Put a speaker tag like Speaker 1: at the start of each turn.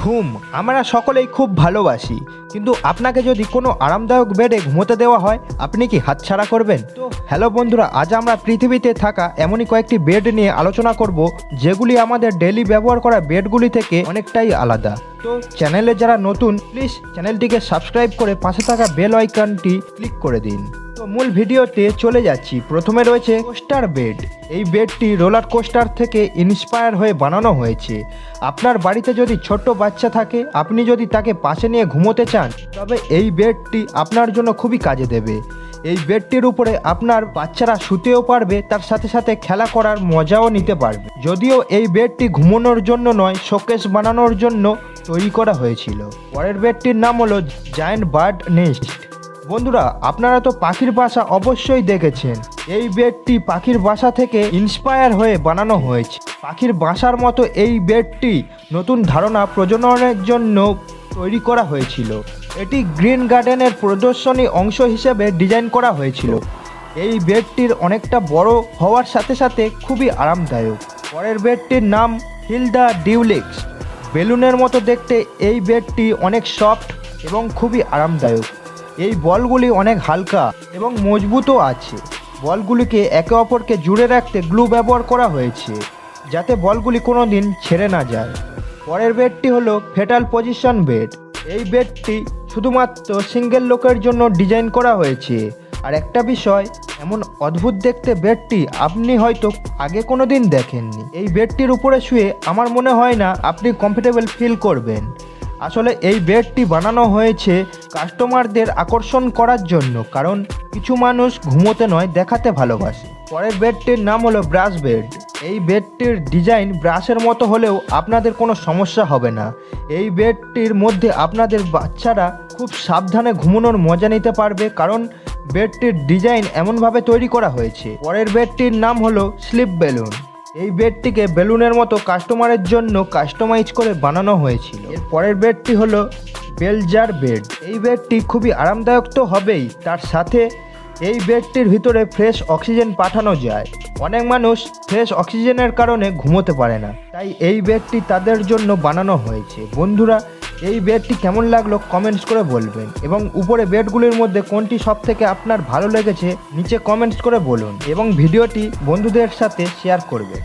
Speaker 1: ঘুম আমরা সকলেই খুব ভালোবাসি, কিন্তু আপনাকে যদি কোনো আরামদায়ক বেডে ঘুমোতে দেওয়া হয় আপনি কি হাতছাড়া করবেন? তো হ্যালো বন্ধুরা, আজ আমরা পৃথিবীতে থাকা এমনই কয়েকটি বেড নিয়ে আলোচনা করব যেগুলি আমাদের ডেইলি ব্যবহার করা বেডগুলি থেকে অনেকটাই আলাদা। তো চ্যানেলে যারা নতুন প্লিজ চ্যানেলটিকে সাবস্ক্রাইব করে পাশে থাকা বেল আইকনটি ক্লিক করে দিন। তো মূল ভিডিওতে চলে যাচ্ছি। প্রথমে রয়েছে কোস্টার বেড। এই বেডটি রোলার কোস্টার থেকে ইন্সপায়ার হয়ে বানানো হয়েছে। আপনার বাড়িতে যদি ছোট্ট বাচ্চা থাকে, আপনি যদি তাকে পাশে নিয়ে ঘুমোতে চান, তবে এই বেডটি আপনার জন্য খুবই কাজে দেবে। এই বেডটির উপরে আপনার বাচ্চারা শুতেও পারবে, তার সাথে সাথে খেলা করার মজাও নিতে পারবে। যদিও এই বেডটি ঘুমানোর জন্য নয়, শোকেস বানানোর জন্য তৈরি করা হয়েছিল। পরের বেডটির নাম হলো জায়ান্ট বার্ড নেস্ট। বন্ধুরা, আপনারা তো পাখির বাসা অবশ্যই দেখেছেন। এই বেডটি পাখির বাসা থেকে ইন্সপায়ার হয়ে বানানো হয়েছে। পাখির বাসার মতো এই বেডটি নতুন ধারণা প্রজননের জন্য তৈরি করা হয়েছিল। এটি গ্রিন গার্ডেনের প্রদর্শনী অংশ হিসেবে ডিজাইন করা হয়েছিল। এই বেডটির অনেকটা বড় হওয়ার সাথে সাথে খুবই আরামদায়ক। পরের বেডটির নাম হিল দ্য ডিউলেক্স। বেলুনের মতো দেখতে এই বেডটি অনেক সফট এবং খুবই আরামদায়ক। এই বলগুলি অনেক হালকা এবং মজবুতও আছে। বলগুলিকে একে অপরকে জুড়ে রাখতে গ্লু ব্যবহার করা হয়েছে, যাতে বলগুলি কোনো দিন ছেড়ে না যায়। পরের বেডটি হলো ফেটাল পজিশন বেড। এই বেডটি শুধুমাত্র সিঙ্গেল লোকের জন্য ডিজাইন করা হয়েছে। আর একটা বিষয়, এমন অদ্ভুত দেখতে বেডটি আপনি হয়তো আগে কোনো দিন দেখেননি। এই বেডটির উপরে শুয়ে আমার মনে হয় না আপনি কমফোর্টেবল ফিল করবেন। আসলে এই বেডটি বানানো হয়েছে কাস্টমারদের আকর্ষণ করার জন্য, কারণ কিছু মানুষ ঘুমোতে নয়, দেখাতে ভালোবাসে। পরের বেডটির নাম হলো ব্রাশ বেড। এই বেডটির ডিজাইন ব্রাশের মতো হলেও আপনাদের কোনো সমস্যা হবে না। এই বেডটির মধ্যে আপনাদের বাচ্চারা খুব সাবধানে ঘুমানোর মজা নিতে পারবে, কারণ বেডটির ডিজাইন এমনভাবে তৈরি করা হয়েছে। পরের বেডটির নাম হলো স্লিপ বেলুন। এই বেডটিকে বেলুনের মতো কাস্টমারের জন্য কাস্টমাইজ করে বানানো হয়েছিল। এর পরের বেডটি হলো বেলজার বেড। এই বেডটি খুবই আরামদায়ক তো হবেই, তার সাথে এই বেডটির ভিতরে ফ্রেশ অক্সিজেন পাঠানো যায়। অনেক মানুষ ফ্রেশ অক্সিজেনের কারণে ঘুমোতে পারে না, তাই এই বেডটি তাদের জন্য বানানো হয়েছে। বন্ধুরা, এই বেডটি কেমন লাগলো কমেন্টস করে বলবেন, এবং উপরে বেডগুলির মধ্যে কোনটি সবথেকে আপনার ভালো লেগেছে নিচে কমেন্টস করে বলুন, এবং ভিডিওটি বন্ধুদের সাথে শেয়ার করবেন।